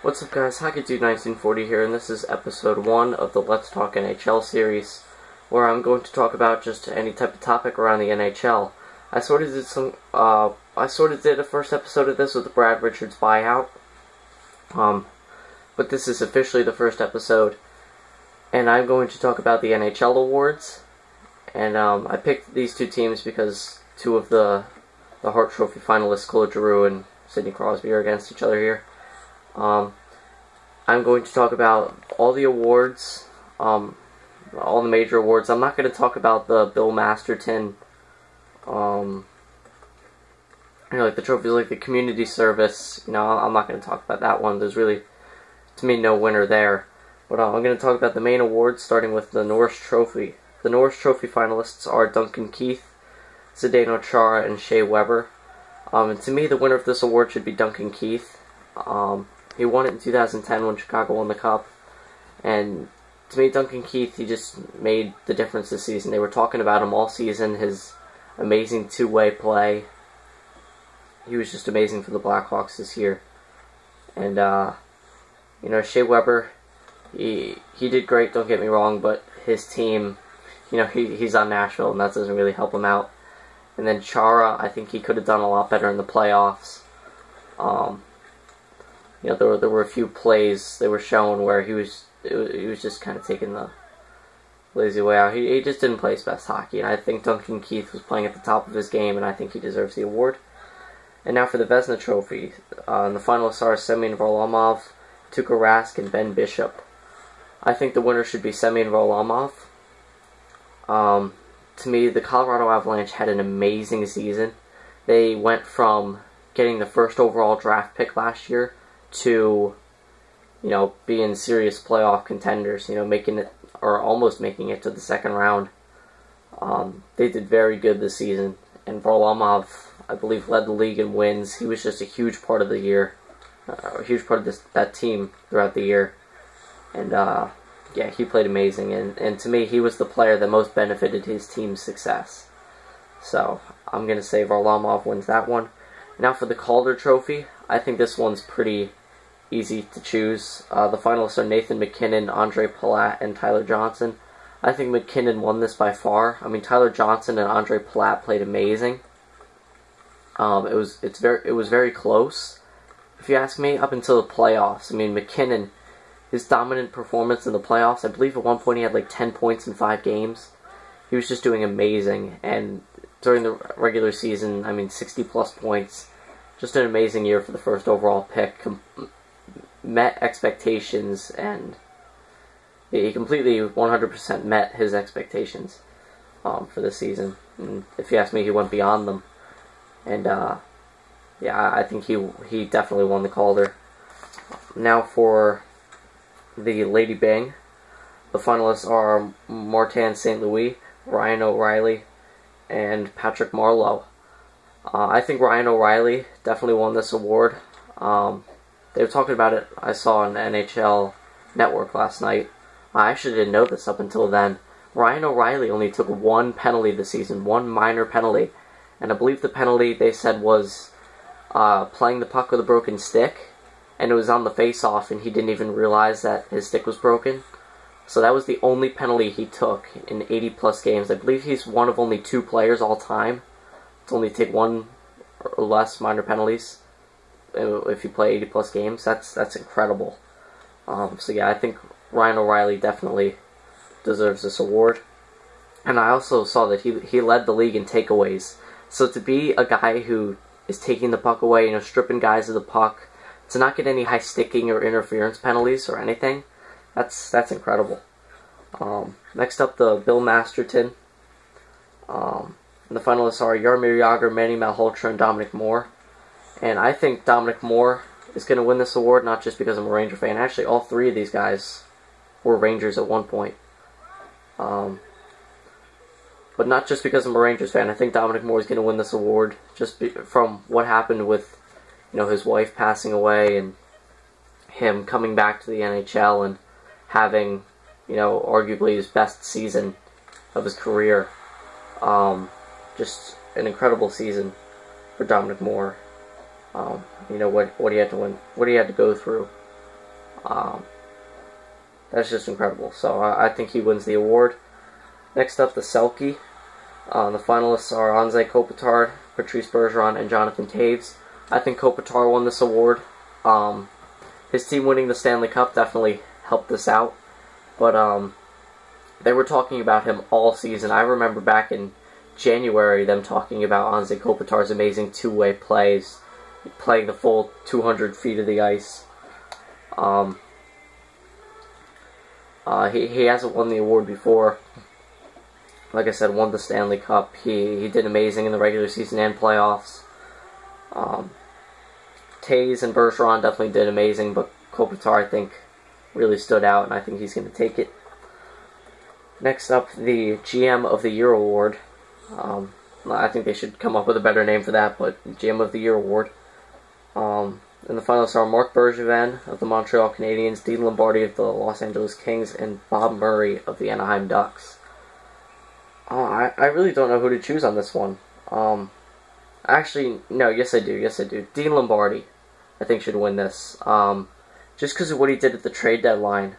What's up guys, HockeyDude1940 here, and this is episode 1 of the Let's Talk NHL series, where I'm going to talk about just any type of topic around the NHL. I sort of did a first episode of this with the Brad Richards buyout, but this is officially the first episode, and I'm going to talk about the NHL awards, and I picked these two teams because two of the Hart Trophy finalists, Claude Giroux and Sidney Crosby, are against each other here. I'm going to talk about all the awards, all the major awards. I'm not going to talk about the Bill Masterton, like the trophies, like the community service. I'm not going to talk about that one. There's really, to me, no winner there. But I'm going to talk about the main awards, starting with the Norris Trophy. The Norris Trophy finalists are Duncan Keith, Zdeno Chara, and Shea Weber. And to me, the winner of this award should be Duncan Keith. He won it in 2010 when Chicago won the Cup, and to me, Duncan Keith, he just made the difference this season. They were talking about him all season, his amazing two-way play. He was just amazing for the Blackhawks this year. And, Shea Weber, he did great, don't get me wrong, but his team, he's on Nashville, and that doesn't really help him out. And then Chara, I think he could have done a lot better in the playoffs. There were a few plays they were showing where he was just kind of taking the lazy way out. He just didn't play his best hockey, and I think Duncan Keith was playing at the top of his game, and I think he deserves the award. And now for the Vezina Trophy. And the finalists are Semyon Varlamov, Tuukka Rask, and Ben Bishop. I think the winner should be Semyon Varlamov. To me, the Colorado Avalanche had an amazing season. They went from getting the first overall draft pick last year to, being serious playoff contenders, making it, or almost making it to the second round. They did very good this season, and Varlamov, I believe, led the league in wins. He was just a huge part of the year, a huge part of that team throughout the year, and yeah, he played amazing, and to me, he was the player that most benefited his team's success. So, I'm going to say Varlamov wins that one. Now for the Calder Trophy, I think this one's pretty easy to choose. The finalists are Nathan MacKinnon, Andre Palat, and Tyler Johnson. I think MacKinnon won this by far. I mean, Tyler Johnson and Andre Palat played amazing. It was very close, if you ask me, up until the playoffs. I mean, MacKinnon, his dominant performance in the playoffs, I believe at one point he had like 10 points in 5 games. He was just doing amazing, and during the regular season, 60-plus points. Just an amazing year for the first overall pick. Met expectations, and he completely 100% met his expectations for this season. And if you ask me, he went beyond them. And yeah, I think he definitely won the Calder. Now for the Lady Byng. The finalists are Martin St. Louis, Ryan O'Reilly, and Patrick Marleau. I think Ryan O'Reilly definitely won this award. They were talking about it, I saw on NHL Network last night. I actually didn't know this up until then. Ryan O'Reilly only took one penalty this season, one minor penalty. And I believe the penalty, they said, was playing the puck with a broken stick. And it was on the face-off, and he didn't even realize that his stick was broken. So that was the only penalty he took in 80-plus games. I believe he's one of only 2 players all time to only take 1 or less minor penalties if you play 80-plus games. That's incredible. So yeah, I think Ryan O'Reilly definitely deserves this award. And I also saw that he led the league in takeaways. So to be a guy who is taking the puck away, stripping guys of the puck, to not get any high sticking or interference penalties or anything, that's incredible. Next up, the Bill Masterton. And the finalists are Jaromir Jagr, Manny Malhotra, and Dominic Moore. And I think Dominic Moore is going to win this award, not just because I'm a Ranger fan. Actually, all 3 of these guys were Rangers at one point. But not just because I'm a Rangers fan. I think Dominic Moore is going to win this award just from what happened with, his wife passing away and him coming back to the NHL and having, arguably his best season of his career. Just an incredible season for Dominic Moore. What he had to win, what he had to go through That's just incredible. So I think he wins the award. Next up, the Selke. The finalists are Anze Kopitar, Patrice Bergeron, and Jonathan Toews. I think Kopitar won this award. His team winning the Stanley Cup definitely helped this out. But they were talking about him all season. I remember back in January them talking about Anze Kopitar's amazing two-way plays, playing the full 200 feet of the ice. He hasn't won the award before. Like I said, won the Stanley Cup. He did amazing in the regular season and playoffs. Toews and Bergeron definitely did amazing, but Kopitar, I think, really stood out, and I think he's going to take it. Next up, the GM of the Year award. I think they should come up with a better name for that, but GM of the Year award. And the finalists are Marc Bergevin of the Montreal Canadiens, Dean Lombardi of the Los Angeles Kings, and Bob Murray of the Anaheim Ducks. I really don't know who to choose on this one. Actually, no, yes I do. Dean Lombardi, I think, should win this. Just because of what he did at the trade deadline.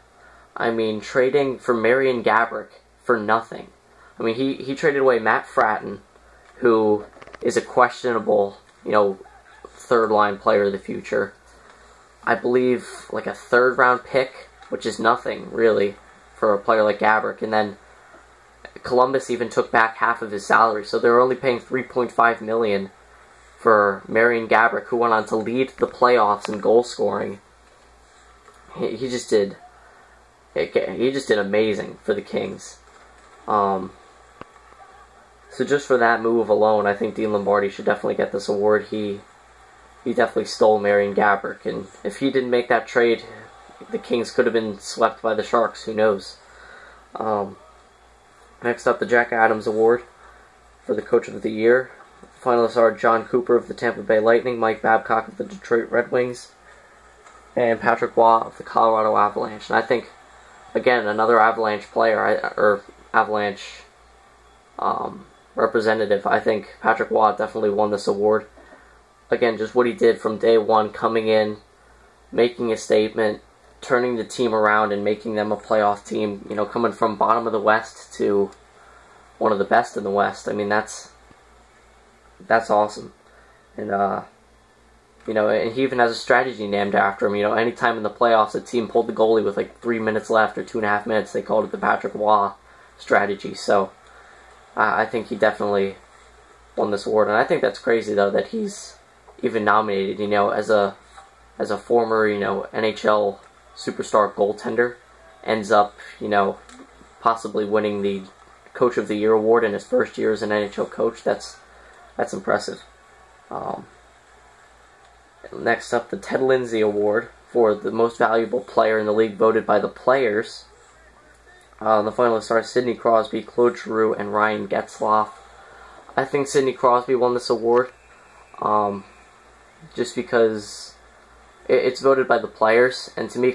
I mean, trading for Marian Gaborik for nothing. I mean, he traded away Matt Fratton, who is a questionable, third-line player of the future. I believe, like a third-round pick, which is nothing, really, for a player like Gaborik. And then Columbus even took back half of his salary, so they were only paying $3.5 million for Marian Gaborik, who went on to lead the playoffs in goal scoring. He just did amazing for the Kings. So just for that move alone, I think Dean Lombardi should definitely get this award. He definitely stole Marian Gaborik, and if he didn't make that trade, the Kings could have been swept by the Sharks. Who knows? Next up, the Jack Adams Award for the Coach of the Year. The finalists are John Cooper of the Tampa Bay Lightning, Mike Babcock of the Detroit Red Wings, and Patrick Waugh of the Colorado Avalanche. And I think, again, another Avalanche player, or Avalanche representative. I think Patrick Waugh definitely won this award. Again, just what he did from day one, coming in, making a statement, turning the team around and making them a playoff team, coming from bottom of the West to one of the best in the West. I mean, that's awesome. And, and he even has a strategy named after him. Anytime in the playoffs a team pulled the goalie with like 3 minutes left or 2.5 minutes, they called it the Patrick Waugh strategy. So, I think he definitely won this award. And I think that's crazy, though, that he's even nominated, as a former, NHL superstar goaltender, ends up, possibly winning the Coach of the Year award in his first year as an NHL coach. That's impressive. Next up, the Ted Lindsay Award for the most valuable player in the league, voted by the players. The finalists are Sidney Crosby, Claude Giroux, and Ryan Getzlaf. I think Sidney Crosby won this award, just because it's voted by the players, and to me,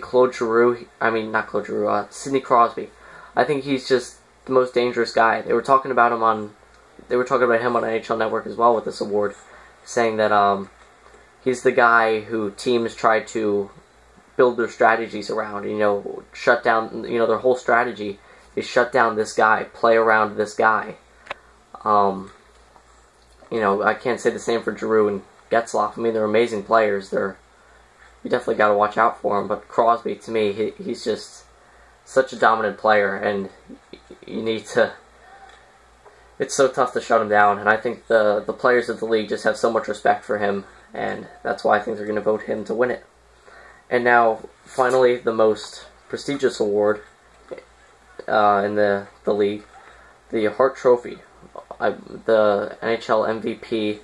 Sidney Crosby, I think he's just the most dangerous guy. They were talking about him on NHL Network as well with this award, saying that he's the guy who teams try to build their strategies around. Shut down. Their whole strategy is shut down this guy, play around this guy. I can't say the same for Giroux and Getzlaf. I mean, they're amazing players. You definitely got to watch out for him. But Crosby, to me, he's just such a dominant player, and you need to. It's so tough to shut him down, and I think the players of the league just have so much respect for him, and that's why I think they're going to vote him to win it. And now, finally, the most prestigious award in the league, the Hart Trophy. The NHL MVP,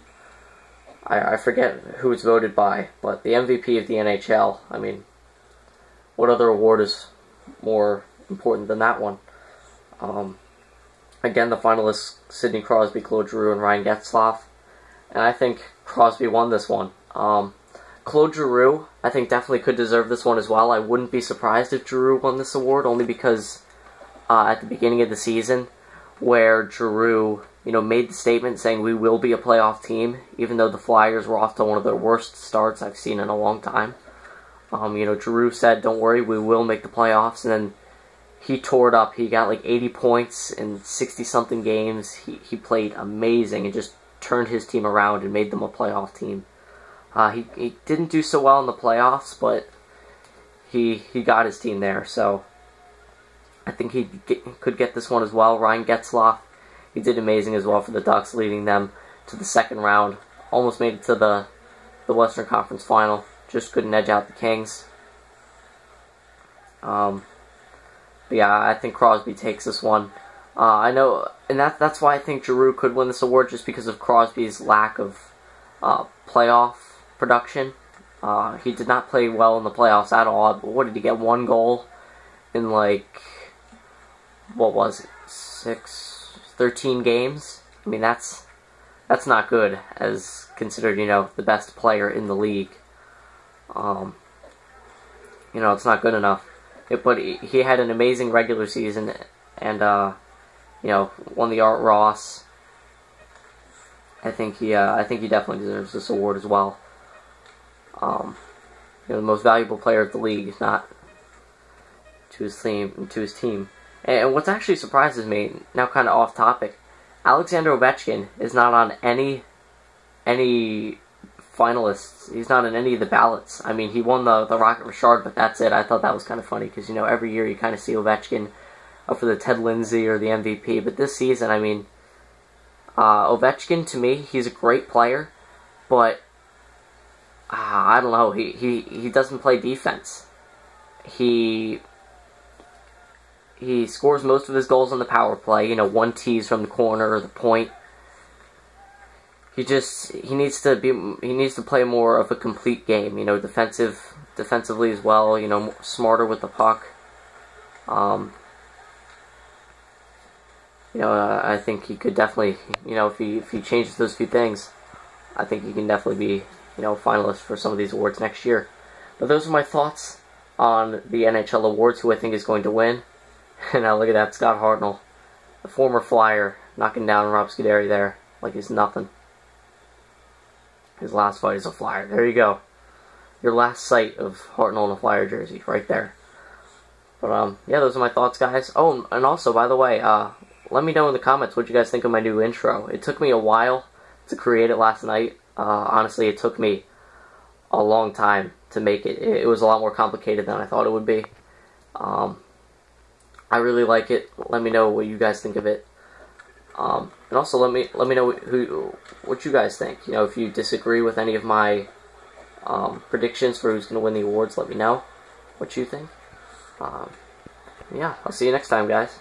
I forget who it's voted by, but the MVP of the NHL, I mean, what other award is more important than that one? Again, the finalists, Sidney Crosby, Claude Giroux, and Ryan Getzlaf, and I think Crosby won this one. Claude Giroux, I think, definitely could deserve this one as well. I wouldn't be surprised if Giroux won this award, only because at the beginning of the season, where Giroux, made the statement saying we will be a playoff team, even though the Flyers were off to one of their worst starts I've seen in a long time. Giroux said, "Don't worry, we will make the playoffs," and then he tore it up. He got like 80 points in 60-something games. He played amazing and just turned his team around and made them a playoff team. He didn't do so well in the playoffs, but he got his team there, so I think he could get this one as well. Ryan Getzlaf, he did amazing as well for the Ducks, leading them to the second round. Almost made it to the Western Conference Final. Just couldn't edge out the Kings. But yeah, I think Crosby takes this one. I know, and that's why I think Giroux could win this award, just because of Crosby's lack of playoff production. He did not play well in the playoffs at all. What did he get? 1 goal in like, what was it, 13 games? I mean, that's not good, as considered, the best player in the league. It's not good enough. But he had an amazing regular season, and won the Art Ross. I think he definitely deserves this award as well. The most valuable player of the league, not to his team. And what actually surprises me, now kind of off topic, Alexander Ovechkin is not on any finalists. He's not in any of the ballots. I mean, he won the Rocket Richard, but that's it. I thought that was kind of funny, because every year you kind of see Ovechkin up for the Ted Lindsay or the MVP, but this season, I mean, Ovechkin, to me, he's a great player, but I don't know, he doesn't play defense. He scores most of his goals on the power play, 1 tease from the corner or the point. He needs to play more of a complete game, defensively as well, smarter with the puck. I think he could definitely, if he changes those few things, I think he can definitely be, finalist for some of these awards next year. But those are my thoughts on the NHL awards, who I think is going to win. And now look at that, Scott Hartnell, the former Flyer, knocking down Rob Scuderi there like he's nothing. His last fight is a Flyer. There you go. Your last sight of Hartnell in a Flyer jersey, right there. But, yeah, those are my thoughts, guys. Oh, and also, by the way, let me know in the comments what you guys think of my new intro. It took me a while to create it last night. Honestly, it took me a long time to make it. It was a lot more complicated than I thought it would be. I really like it. Let me know what you guys think of it. And also let me know what you guys think. If you disagree with any of my predictions for who's going to win the awards, let me know what you think. Yeah, I'll see you next time, guys.